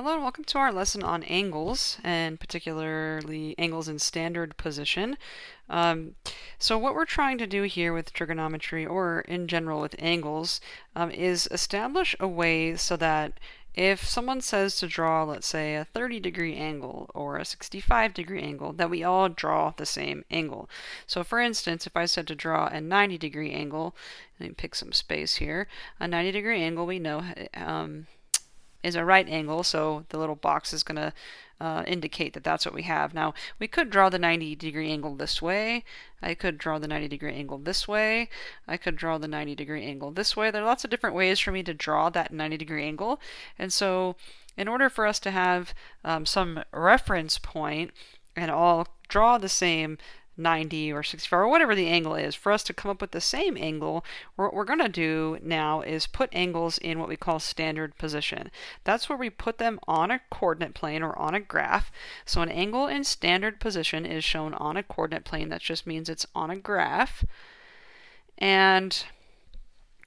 Hello and welcome to our lesson on angles, and particularly angles in standard position. So what we're trying to do here with trigonometry, or in general with angles, is establish a way so that if someone says to draw, let's say, a 30-degree angle or a 65-degree angle, that we all draw the same angle. So for instance, if I said to draw a 90-degree angle, let me pick some space here, a 90-degree angle we know is a right angle, so the little box is going to indicate that that's what we have. Now, we could draw the 90-degree angle this way. I could draw the 90-degree angle this way. I could draw the 90-degree angle this way. There are lots of different ways for me to draw that 90-degree angle. And so in order for us to have some reference point and all draw the same 90 or 65 or whatever the angle is, for us to come up with the same angle, what we're going to do now is put angles in what we call standard position. That's where we put them on a coordinate plane or on a graph. So an angle in standard position is shown on a coordinate plane. That just means it's on a graph. And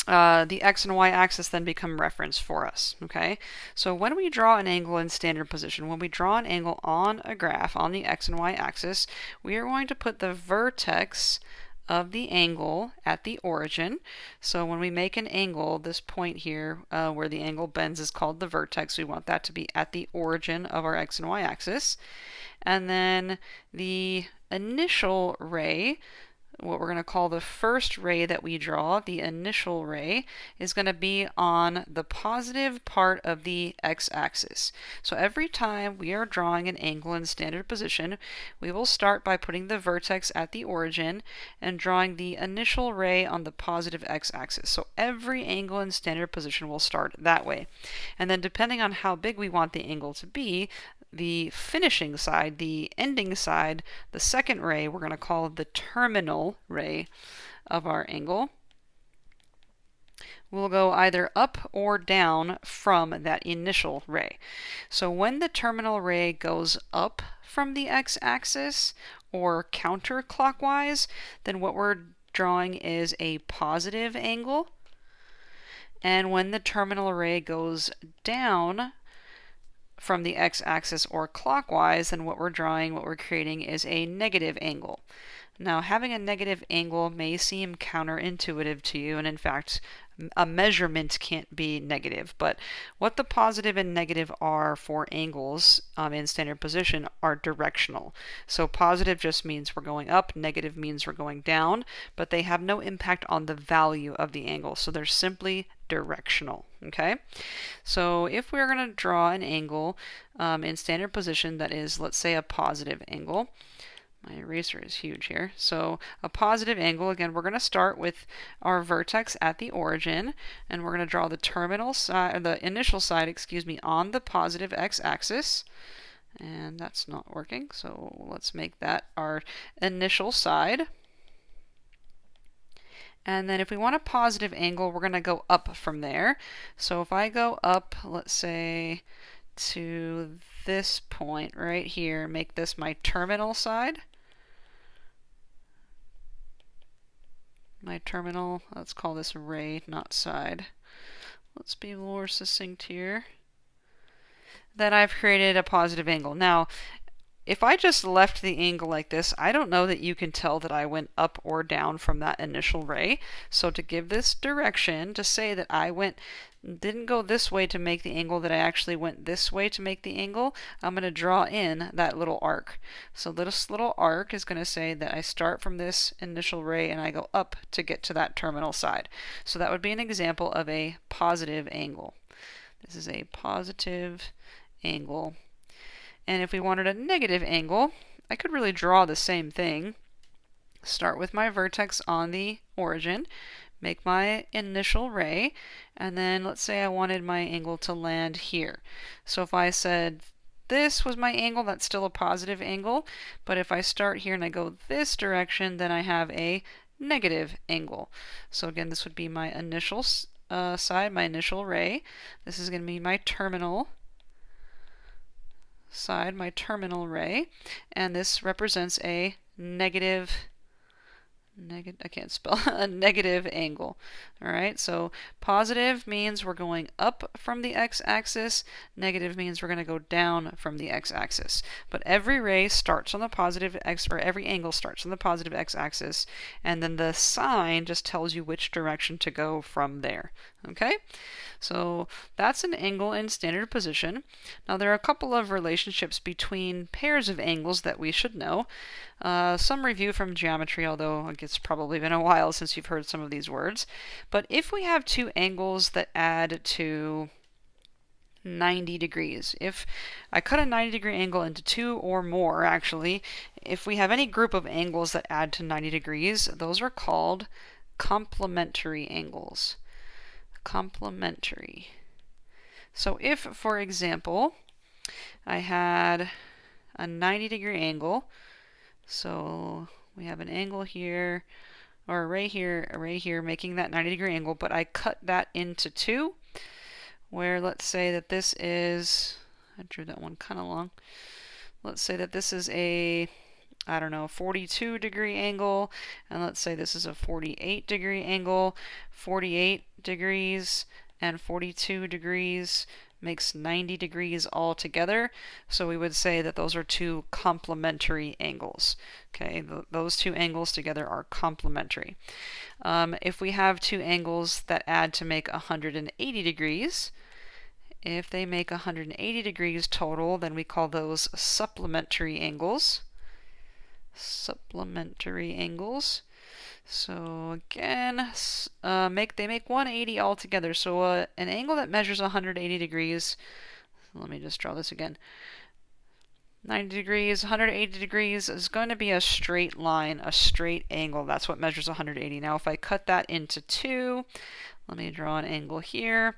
the x and y axis then become reference for us. Okay, so when we draw an angle in standard position, when we draw an angle on a graph on the x and y axis, we are going to put the vertex of the angle at the origin. So when we make an angle, this point here where the angle bends is called the vertex. We want that to be at the origin of our x and y axis. And then the initial ray, what we're going to call the first ray that we draw, the initial ray, is going to be on the positive part of the x-axis. So every time we are drawing an angle in standard position, we will start by putting the vertex at the origin and drawing the initial ray on the positive x-axis. So every angle in standard position will start that way. And then depending on how big we want the angle to be, the finishing side, the ending side, the second ray, we're going to call the terminal ray of our angle, will go either up or down from that initial ray. So when the terminal ray goes up from the x-axis or counterclockwise, then what we're drawing is a positive angle. And when the terminal ray goes down from the x-axis or clockwise, then what we're creating is a negative angle. Now, having a negative angle may seem counterintuitive to you, and in fact, a measurement can't be negative. But what the positive and negative are for angles in standard position are directional. So positive just means we're going up, negative means we're going down, but they have no impact on the value of the angle. So they're simply directional. Okay, so if we're going to draw an angle in standard position that is, let's say, a positive angle. My eraser is huge here. So a positive angle, again, we're going to start with our vertex at the origin, and we're going to draw the terminal side, or the initial side, excuse me, on the positive x-axis. And that's not working, so let's make that our initial side. And then if we want a positive angle, we're going to go up from there. So if I go up, let's say, to this point right here, make this my terminal side. My terminal, let's call this ray, not side. Let's be more succinct here. Then I've created a positive angle. Now, if I just left the angle like this, I don't know that you can tell that I went up or down from that initial ray. So to give this direction, to say that I didn't go this way to make the angle, that I actually went this way to make the angle, I'm going to draw in that little arc. So this little arc is going to say that I start from this initial ray and I go up to get to that terminal side. So that would be an example of a positive angle. This is a positive angle. And if we wanted a negative angle, I could really draw the same thing. Start with my vertex on the origin, make my initial ray, and then let's say I wanted my angle to land here. So if I said this was my angle, that's still a positive angle, but if I start here and I go this direction, then I have a negative angle. So again, this would be my initial side, my initial ray. This is going to be my terminal side, my terminal ray, and this represents a negative I can't spell a negative angle. All right, so positive means we're going up from the x-axis, negative means we're going to go down from the x-axis. But every ray starts on the positive x, or every angle starts on the positive x-axis, and then the sign just tells you which direction to go from there. Okay? So that's an angle in standard position. Now there are a couple of relationships between pairs of angles that we should know. Some review from geometry, although it's probably been a while since you've heard some of these words. But if we have two angles that add to 90 degrees, if I cut a 90-degree angle into two or more, actually, if we have any group of angles that add to 90 degrees, those are called complementary angles. Complementary. So if, for example, I had a 90-degree angle, so we have an angle here, or a ray here, making that 90-degree angle, but I cut that into two, where let's say that this is, I drew that one kind of long, let's say that this is a, I don't know, 42-degree angle, and let's say this is a 48-degree angle. 48 degrees and 42 degrees makes 90 degrees altogether. So we would say that those are two complementary angles. Okay, those two angles together are complementary. If we have two angles that add to make 180 degrees, if they make 180 degrees total, then we call those supplementary angles. Supplementary angles. So again, they make 180 altogether. So an angle that measures 180 degrees, let me just draw this again. 90 degrees, 180 degrees is going to be a straight line, a straight angle. That's what measures 180. Now if I cut that into two, let me draw an angle here,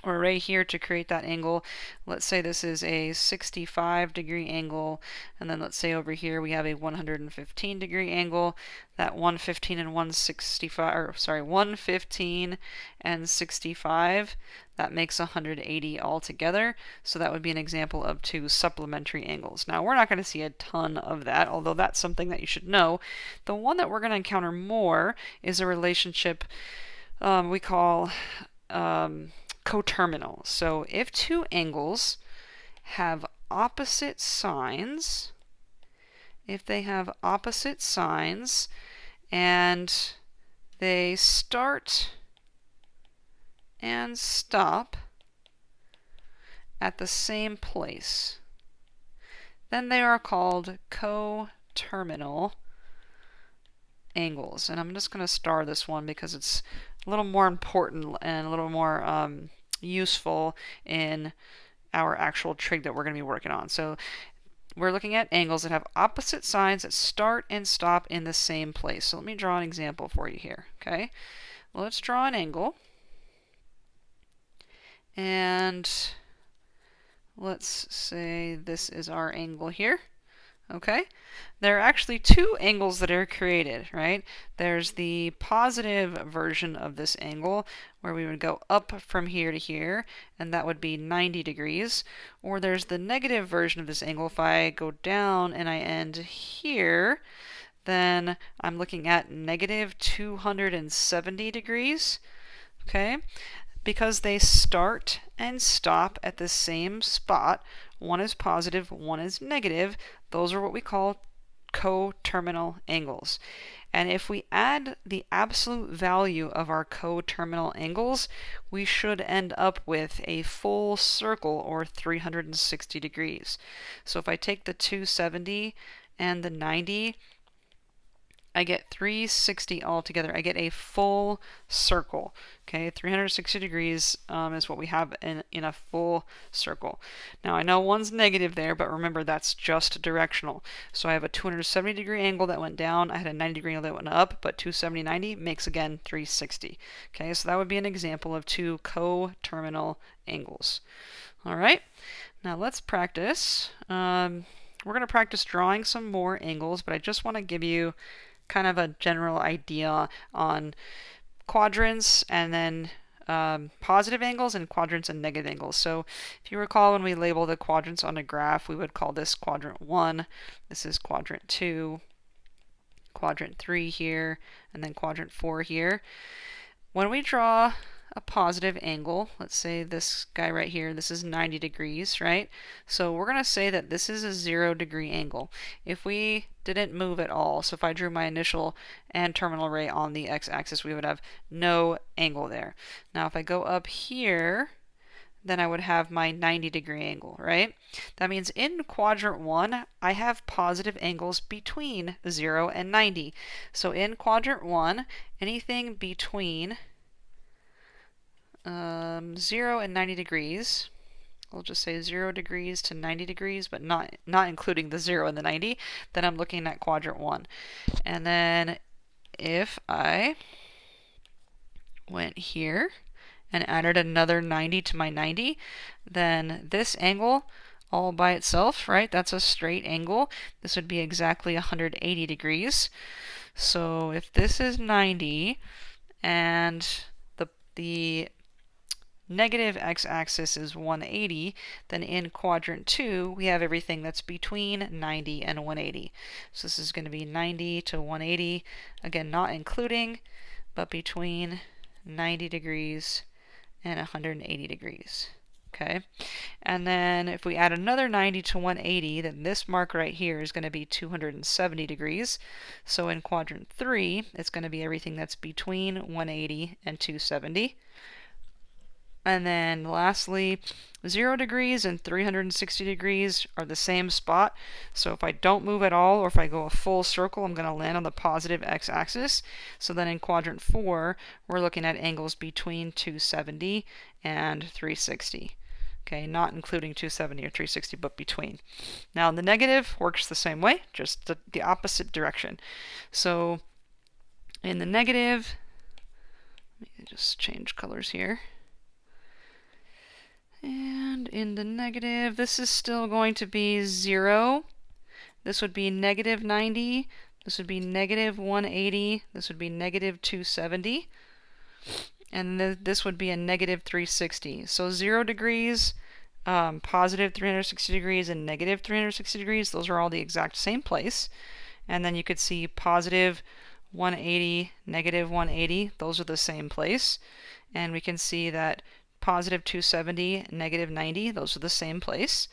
or right here to create that angle. Let's say this is a 65-degree angle, and then let's say over here we have a 115-degree angle. That 115 and 115 and 65, that makes 180 altogether. So that would be an example of two supplementary angles. Now we're not going to see a ton of that, although that's something that you should know. The one that we're going to encounter more is a relationship we call coterminal. So if two angles have opposite signs, if they have opposite signs and they start and stop at the same place, then they are called coterminal angles. And I'm just going to star this one because it's a little more important and a little more useful in our actual trig that we're going to be working on. So we're looking at angles that have opposite signs that start and stop in the same place. So let me draw an example for you here. Okay, well, let's draw an angle, and let's say this is our angle here. Okay, there are actually two angles that are created, right? There's the positive version of this angle, where we would go up from here to here, and that would be 90 degrees. Or there's the negative version of this angle. If I go down and I end here, then I'm looking at negative 270 degrees. Okay, because they start and stop at the same spot. One is positive, one is negative. Those are what we call coterminal angles. And if we add the absolute value of our coterminal angles, we should end up with a full circle, or 360 degrees. So if I take the 270 and the 90, I get 360 altogether. I get a full circle. Okay, 360 degrees is what we have in a full circle. Now I know one's negative there, but remember that's just directional. So I have a 270-degree angle that went down. I had a 90-degree angle that went up, but 270, 90 makes again 360. Okay, so that would be an example of two coterminal angles. All right, now let's practice. We're going to practice drawing some more angles, but I just want to give you kind of a general idea on quadrants, and then positive angles, and quadrants and negative angles. So if you recall, when we label the quadrants on a graph, we would call this quadrant 1, this is quadrant 2, quadrant 3 here, and then quadrant 4 here. When we draw a positive angle, let's say this guy right here, this is 90 degrees, right? So we're going to say that this is a 0-degree angle. If we didn't move at all, so if I drew my initial and terminal ray on the x-axis, we would have no angle there. Now if I go up here, then I would have my 90-degree angle, right? That means in quadrant 1, I have positive angles between 0 and 90. So in quadrant 1, anything between 0 and 90 degrees, we'll just say 0 degrees to 90 degrees, but not including the 0 and the 90, then I'm looking at quadrant 1. And then if I went here and added another 90 to my 90, then this angle all by itself, right, that's a straight angle. This would be exactly 180 degrees. So if this is 90 and the negative x-axis is 180, then in quadrant 2 we have everything that's between 90 and 180. So this is going to be 90 to 180, again not including, but between 90 degrees and 180 degrees. Okay, and then if we add another 90 to 180, then this mark right here is going to be 270 degrees. So in quadrant 3, it's going to be everything that's between 180 and 270. And then lastly, 0 degrees and 360 degrees are the same spot. So if I don't move at all, or if I go a full circle, I'm going to land on the positive x-axis. So then in quadrant 4, we're looking at angles between 270 and 360. Okay, not including 270 or 360, but between. Now the negative works the same way, just the opposite direction. So in the negative, let me just change colors here. And in the negative, this is still going to be 0. This would be negative 90. This would be negative 180. This would be negative 270. And this would be a negative 360. So 0 degrees, positive 360 degrees, and negative 360 degrees, those are all the exact same place. And then you could see positive 180, negative 180, those are the same place. And we can see that positive 270, negative 90, those are the same place.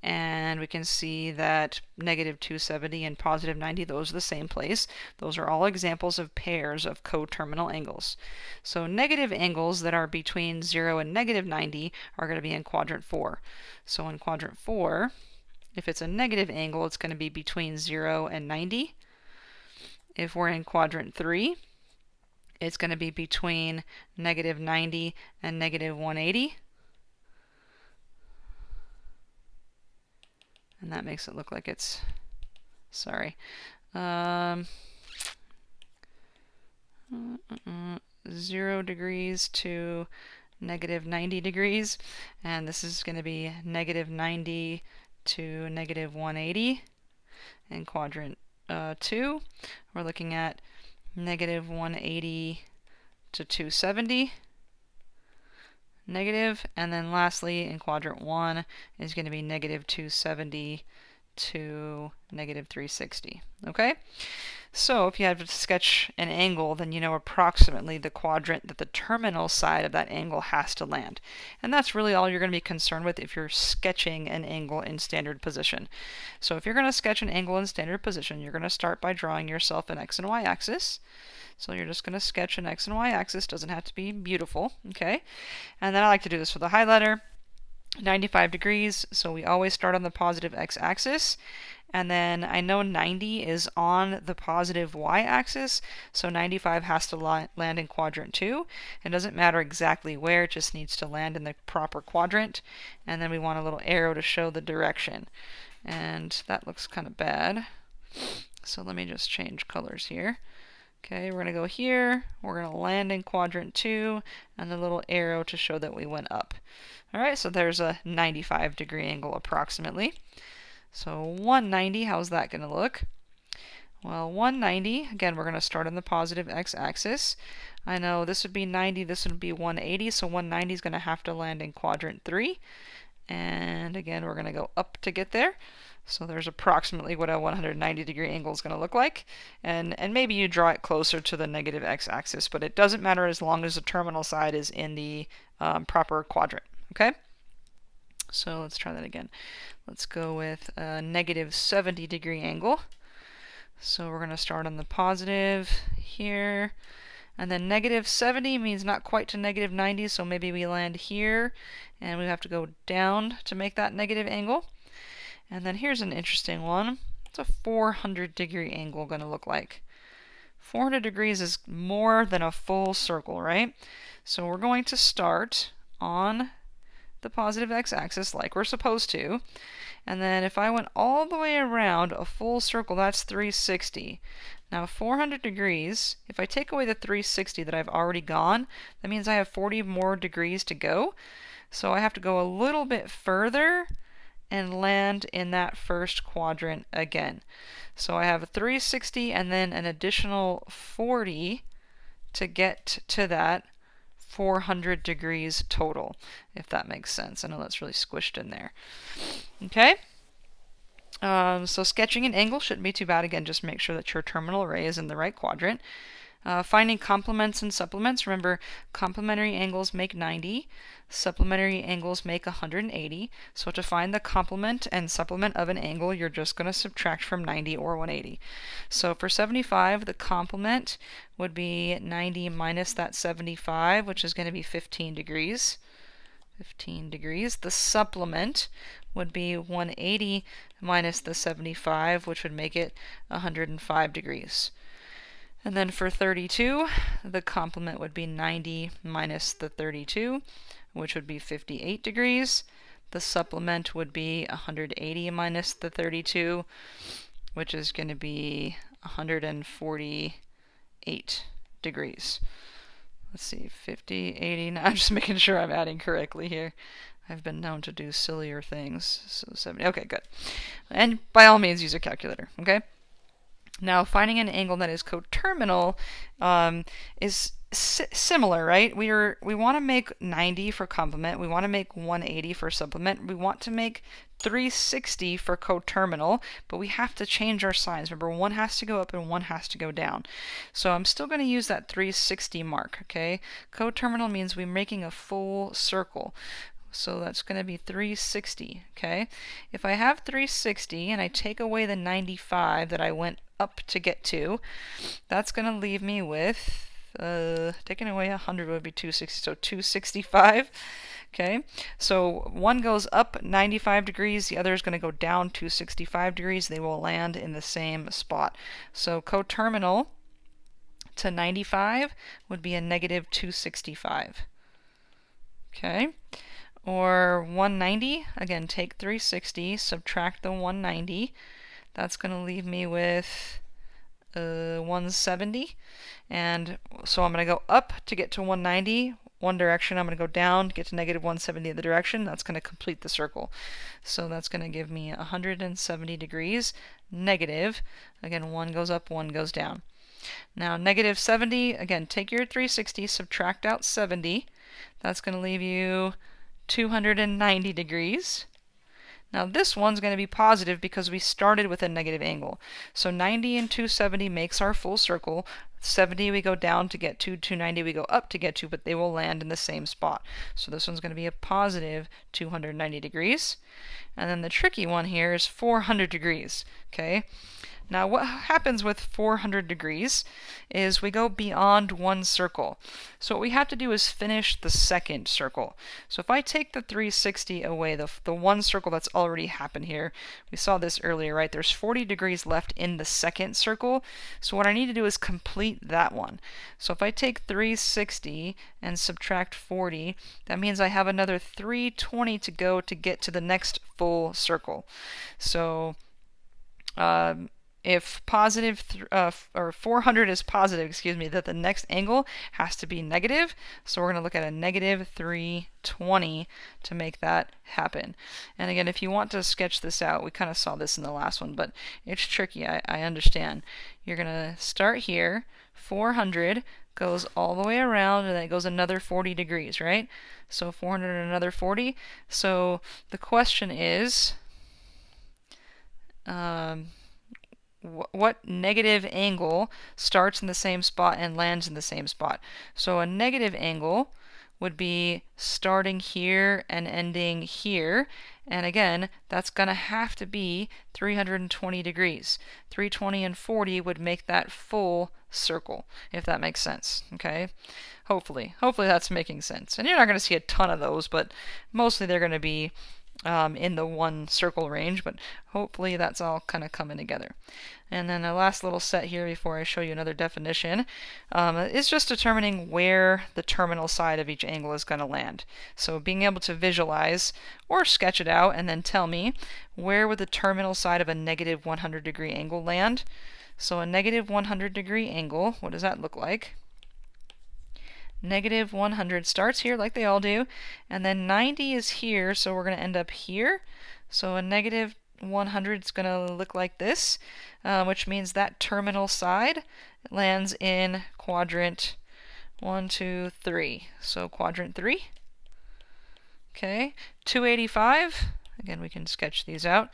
And we can see that negative 270 and positive 90, those are the same place. Those are all examples of pairs of coterminal angles. So negative angles that are between 0 and negative 90 are going to be in quadrant 4. So in quadrant 4, if it's a negative angle, it's going to be between 0 and 90. If we're in quadrant 3, it's going to be between negative 90 and negative 180. And that makes it look like it's, sorry, 0 degrees to negative 90 degrees. And this is going to be negative 90 to negative 180. In quadrant 2, we're looking at negative 180 to 270, negative, and then lastly in quadrant 1 is going to be negative 270 to negative 360. Okay? So if you have to sketch an angle, then you know approximately the quadrant that the terminal side of that angle has to land. And that's really all you're going to be concerned with if you're sketching an angle in standard position. So if you're going to sketch an angle in standard position, you're going to start by drawing yourself an x and y axis. So you're just going to sketch an x and y axis. Doesn't have to be beautiful, okay? And then I like to do this with a highlighter. 95 degrees, so we always start on the positive x-axis. And then I know 90 is on the positive y-axis, so 95 has to land in quadrant 2. It doesn't matter exactly where, it just needs to land in the proper quadrant. And then we want a little arrow to show the direction. And that looks kind of bad. So let me just change colors here. Okay, we're going to go here, we're going to land in quadrant 2, and the little arrow to show that we went up. Alright, so there's a 95 degree angle approximately. So 190, how's that going to look? Well, 190, again, we're going to start on the positive x-axis. I know this would be 90, this would be 180, so 190 is going to have to land in quadrant 3. And again, we're going to go up to get there. So there's approximately what a 190-degree angle is going to look like. And maybe you draw it closer to the negative x-axis, but it doesn't matter as long as the terminal side is in the proper quadrant. Okay? So let's try that again. Let's go with a negative 70-degree angle. So we're going to start on the positive here. And then negative 70 means not quite to negative 90, so maybe we land here. And we have to go down to make that negative angle. And then here's an interesting one. What's a 400-degree angle going to look like? 400 degrees is more than a full circle, right? So we're going to start on the positive x-axis like we're supposed to. And then if I went all the way around a full circle, that's 360. Now 400 degrees, if I take away the 360 that I've already gone, that means I have 40 more degrees to go. So I have to go a little bit further and land in that first quadrant again. So I have a 360 and then an additional 40 to get to that 400 degrees total, if that makes sense. I know that's really squished in there. Okay? So sketching an angle shouldn't be too bad. Again, just make sure that your terminal array is in the right quadrant. Finding complements and supplements. Remember, complementary angles make 90. Supplementary angles make 180. So to find the complement and supplement of an angle, you're just going to subtract from 90 or 180. So for 75, the complement would be 90 minus that 75, which is going to be 15 degrees. 15 degrees. The supplement would be 180 minus the 75, which would make it 105 degrees. And then for 32, the complement would be 90 minus the 32, which would be 58 degrees. The supplement would be 180 minus the 32, which is going to be 148 degrees. Let's see, 50, 80. I'm just making sure I'm adding correctly here. I've been known to do sillier things. So 70. Okay, good. And by all means, use a calculator. Okay. Now, finding an angle that is coterminal is similar, right? We want to make 90 for complement. We want to make 180 for supplement. We want to make 360 for coterminal, but we have to change our signs. Remember, one has to go up and one has to go down. So I'm still going to use that 360 mark, okay? Coterminal means we're making a full circle. So that's going to be 360, okay? If I have 360 and I take away the 95 that I went up to get to, that's going to leave me with, taking away 100 would be 260, so 265, okay? So one goes up 95 degrees, the other is going to go down 265 degrees. They will land in the same spot. So coterminal to 95 would be a negative 265, okay? Or 190, again, take 360, subtract the 190. That's going to leave me with 170. And so I'm going to go up to get to 190, one direction. I'm going to go down to get to negative 170 the other direction. That's going to complete the circle. So that's going to give me 170 degrees negative. Again, one goes up, one goes down. Now, negative 70, again, take your 360, subtract out 70. That's going to leave you 290 degrees. Now this one's going to be positive because we started with a negative angle. So 90 and 270 makes our full circle. 70 we go down to get to, 290 we go up to get to, but they will land in the same spot. So this one's going to be a positive 290 degrees. And then the tricky one here is 400 degrees. Okay. Now what happens with 400 degrees is we go beyond one circle. So what we have to do is finish the second circle. So if I take the 360 away, the one circle that's already happened here, we saw this earlier, right? There's 40 degrees left in the second circle. So what I need to do is complete that one. So if I take 360 and subtract 40, that means I have another 320 to go to get to the next full circle. So if positive or 400 is positive, excuse me, that the next angle has to be negative. So we're going to look at a negative 320 to make that happen. And again, if you want to sketch this out, we kind of saw this in the last one, but it's tricky, I understand. You're going to start here, 400, goes all the way around, and then it goes another 40 degrees, right? So 400 and another 40. So the question is, what negative angle starts in the same spot and lands in the same spot? So a negative angle would be starting here and ending here. And again, that's going to have to be 320 degrees. 320 and 40 would make that full circle, if that makes sense. Okay? Hopefully that's making sense. And you're not going to see a ton of those, but mostly they're going to be in the one circle range, but hopefully that's all kind of coming together. And then the last little set here before I show you another definition is just determining where the terminal side of each angle is going to land. So being able to visualize or sketch it out and then tell me where would the terminal side of a negative 100 degree angle land. So a negative 100 degree angle, what does that look like? Negative 100 starts here like they all do, and then 90 is here, so we're going to end up here. So a negative 100 is going to look like this, which means that terminal side lands in quadrant 1, 2, 3. So quadrant 3. Okay, 285. Again, we can sketch these out,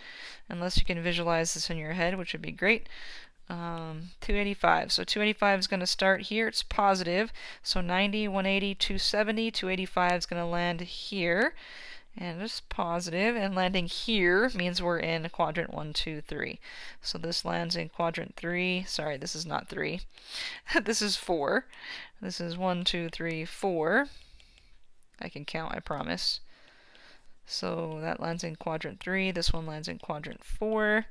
unless you can visualize this in your head, which would be great. 285. So 285 is going to start here. It's positive. So 90, 180, 270. 285 is going to land here. And it's positive. And landing here means we're in quadrant 1, 2, 3. So this lands in quadrant 3. Sorry, this is not 3. This is 4. This is 1, 2, 3, 4. I can count, I promise. So that lands in quadrant 3. This one lands in quadrant 4.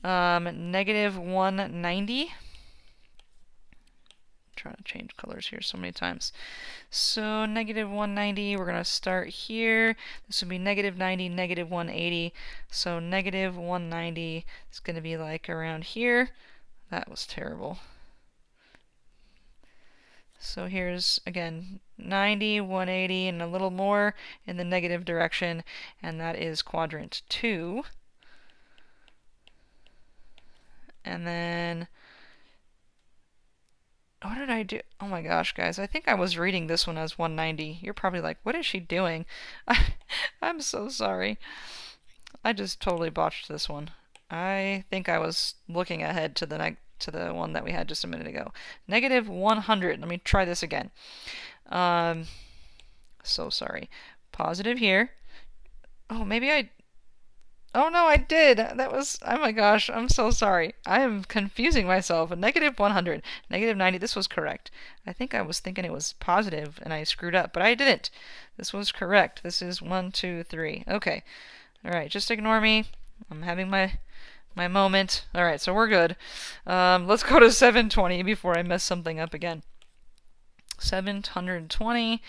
Negative 190. Trying to change colors here so many times. So negative 190, we're going to start here. This would be negative 90, negative 180. So negative 190 is going to be like around here. That was terrible. So here's, again, 90, 180, and a little more in the negative direction, and that is quadrant 2. And then, what did I do? Oh my gosh, guys, I think I was reading this one as 190. You're probably like, what is she doing? I'm so sorry. I just totally botched this one. I think I was looking ahead to the one that we had just a minute ago. Negative 100. Let me try this again. So sorry. Positive here. Oh, maybe I... Oh no, I did! That was... Oh my gosh, I'm so sorry. I am confusing myself. Negative 100. Negative 90. This was correct. I think I was thinking it was positive and I screwed up, but I didn't. This was correct. This is 1, 2, 3. Okay. Alright, just ignore me. I'm having my moment. Alright, so we're good. Let's go to 720 before I mess something up again. 720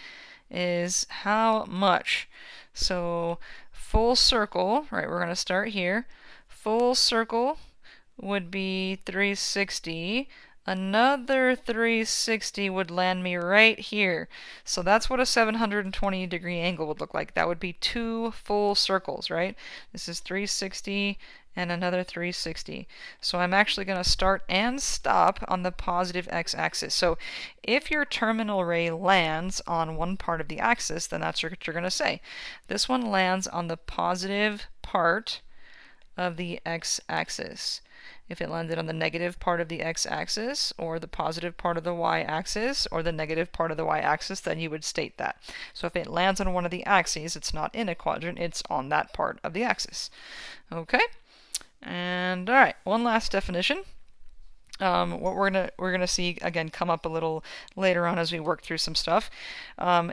is how much? So full circle, right, we're going to start here. Full circle would be 360. Another 360 would land me right here. So that's what a 720 degree angle would look like. That would be 2 full circles, right? This is 360 and another 360. So I'm actually going to start and stop on the positive x-axis. So if your terminal ray lands on one part of the axis, then that's what you're going to say. This one lands on the positive part of the x-axis. If it landed on the negative part of the x-axis, or the positive part of the y-axis, or the negative part of the y-axis, then you would state that. So if it lands on one of the axes, it's not in a quadrant, it's on that part of the axis. Okay? And alright, one last definition. What we're gonna see again come up a little later on as we work through some stuff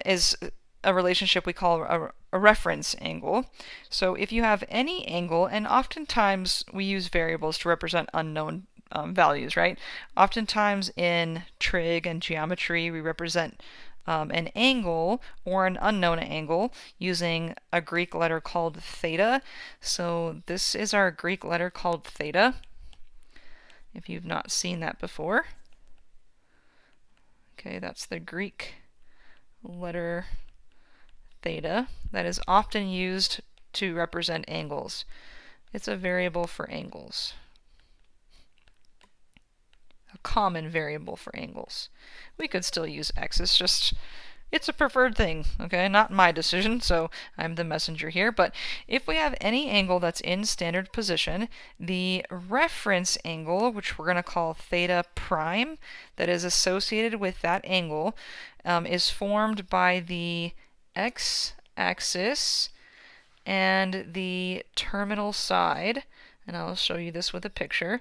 is a relationship we call a reference angle. So if you have any angle, and oftentimes we use variables to represent unknown values, right? Oftentimes in trig and geometry we represent an angle or an unknown angle using a Greek letter called theta. So this is our Greek letter called theta, if you've not seen that before. Okay, that's the Greek letter theta that is often used to represent angles. It's a variable for angles. a common variable for angles. We could still use x, it's a preferred thing, okay? Not my decision, so I'm the messenger here. But if we have any angle that's in standard position, the reference angle, which we're going to call theta prime, that is associated with that angle, is formed by the x-axis and the terminal side. And I'll show you this with a picture.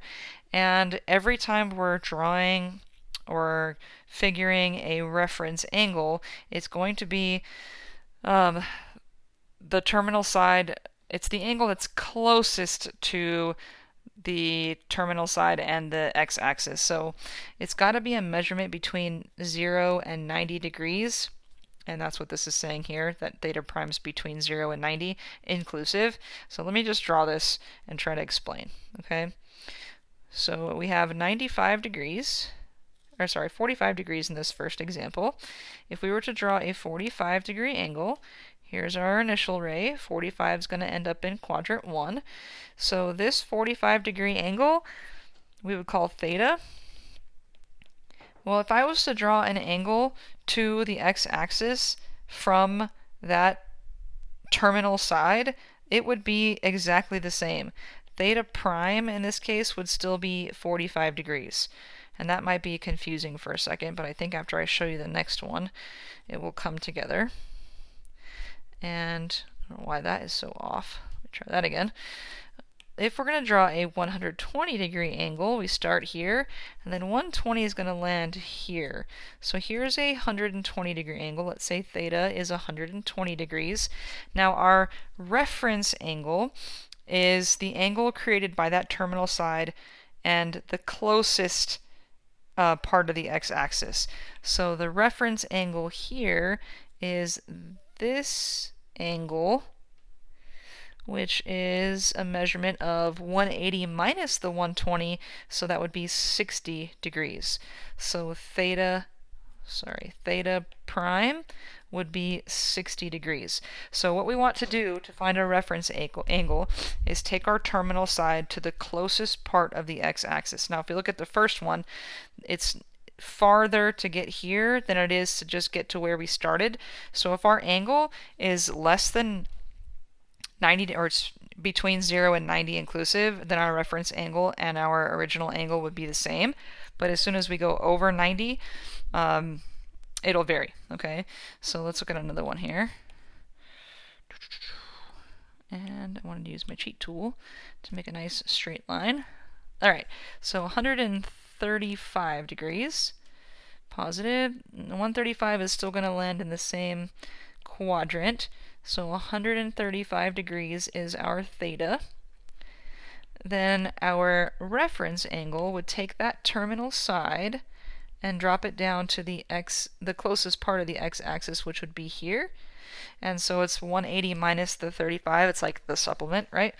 And every time we're drawing or figuring a reference angle, it's going to be the terminal side. It's the angle that's closest to the terminal side and the x-axis. So it's got to be a measurement between 0 and 90 degrees. And that's what this is saying here, that theta prime is between 0 and 90 inclusive. So let me just draw this and try to explain. Okay. So we have 95 degrees. 45 degrees in this first example. If we were to draw a 45-degree angle, here's our initial ray. 45 is going to end up in quadrant 1. So this 45-degree angle we would call theta. Well, if I was to draw an angle to the x-axis from that terminal side, it would be exactly the same. Theta prime in this case would still be 45 degrees. And that might be confusing for a second, but I think after I show you the next one, it will come together. And I don't know why that is so off. Let me try that again. If we're going to draw a 120-degree angle, we start here, and then 120 is going to land here. So here's a 120-degree angle. Let's say theta is 120 degrees. Now our reference angle is the angle created by that terminal side and the closest part of the x-axis. So the reference angle here is this angle, which is a measurement of 180 minus the 120, so that would be 60 degrees. So theta prime would be 60 degrees. So what we want to do to find a reference angle is take our terminal side to the closest part of the x-axis. Now if we look at the first one, it's farther to get here than it is to just get to where we started. So if our angle is less than 90, or it's between 0 and 90 inclusive, then our reference angle and our original angle would be the same. But as soon as we go over 90, it'll vary. Okay, so let's look at another one here. And I wanted to use my cheat tool to make a nice straight line. All right, so 135 degrees positive. 135 is still going to land in the same quadrant. So 135 degrees is our theta. Then our reference angle would take that terminal side and drop it down to the closest part of the x-axis, which would be here. And so it's 180 minus the 35. It's like the supplement, right?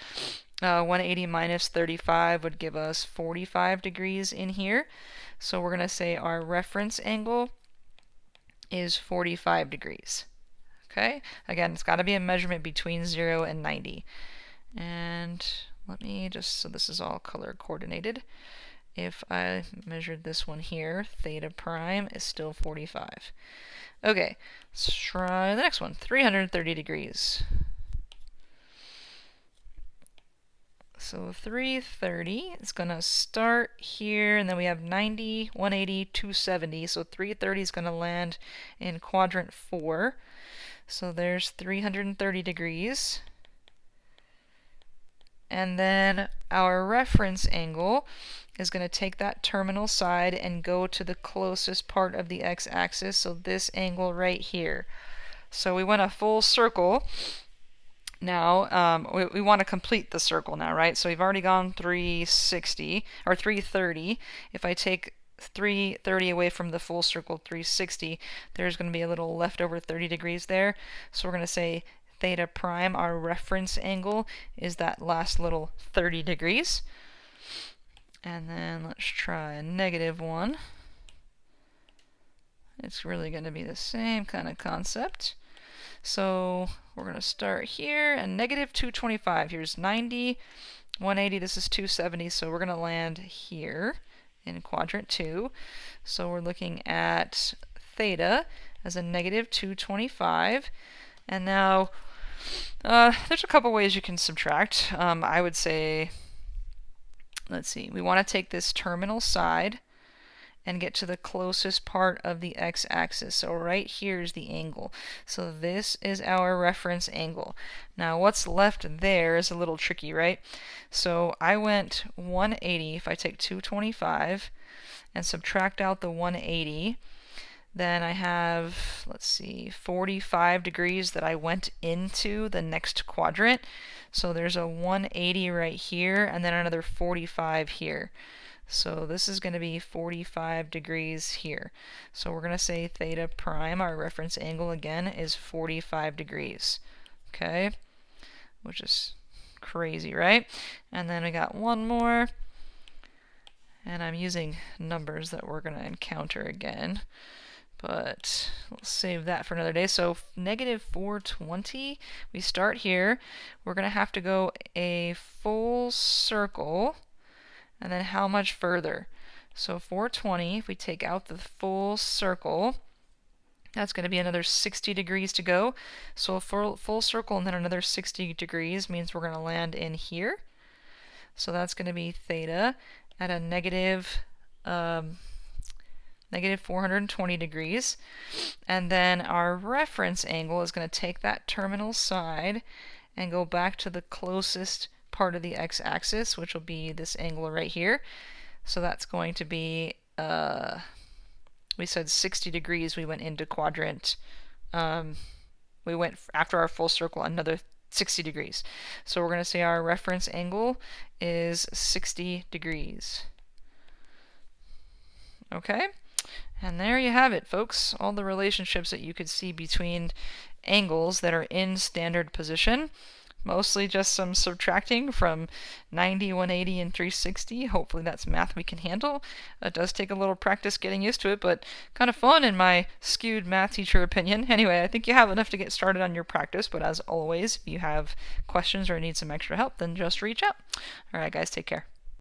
180 minus 35 would give us 45 degrees in here. So we're going to say our reference angle is 45 degrees. Okay? Again, it's got to be a measurement between 0 and 90. And let me just, so this is all color coordinated. If I measured this one here, theta prime is still 45. Okay, let's try the next one, 330 degrees. So 330 is going to start here, and then we have 90, 180, 270. So 330 is going to land in quadrant 4. So there's 330 degrees. And then our reference angle is going to take that terminal side and go to the closest part of the x-axis, so this angle right here. So we went a full circle. Now we want to complete the circle now, right? So we've already gone 360 or 330. If I take 330 away from the full circle 360, there's going to be a little leftover 30 degrees there. So we're going to say theta prime, our reference angle, is that last little 30 degrees. And then let's try a -1. It's really going to be the same kind of concept. So we're going to start here, and -225. Here's 90, 180, this is 270, so we're going to land here in quadrant 2. So we're looking at theta as a negative 225. And now there's a couple ways you can subtract. I would say, let's see, we want to take this terminal side and get to the closest part of the x-axis. So right here is the angle. So this is our reference angle. Now what's left there is a little tricky, right? So I went 180. If I take 225 and subtract out the 180, then I have, let's see, 45 degrees that I went into the next quadrant. So there's a 180 right here, and then another 45 here. So this is going to be 45 degrees here. So we're going to say theta prime, our reference angle again, is 45 degrees. Okay, which is crazy, right? And then we got one more. And I'm using numbers that we're going to encounter again. But we'll save that for another day. So negative 420, we start here. We're going to have to go a full circle. And then how much further? So 420, if we take out the full circle, that's going to be another 60 degrees to go. So a full circle and then another 60 degrees means we're going to land in here. So that's going to be theta at a negative 420 degrees. And then our reference angle is going to take that terminal side and go back to the closest part of the x-axis, which will be this angle right here. So that's going to be, we said 60 degrees we went into quadrant. We went after our full circle another 60 degrees. So we're going to say our reference angle is 60 degrees. Okay? And there you have it, folks. All the relationships that you could see between angles that are in standard position. Mostly just some subtracting from 90, 180, and 360. Hopefully that's math we can handle. It does take a little practice getting used to it, but kind of fun in my skewed math teacher opinion. Anyway, I think you have enough to get started on your practice, but as always, if you have questions or need some extra help, then just reach out. All right, guys, take care.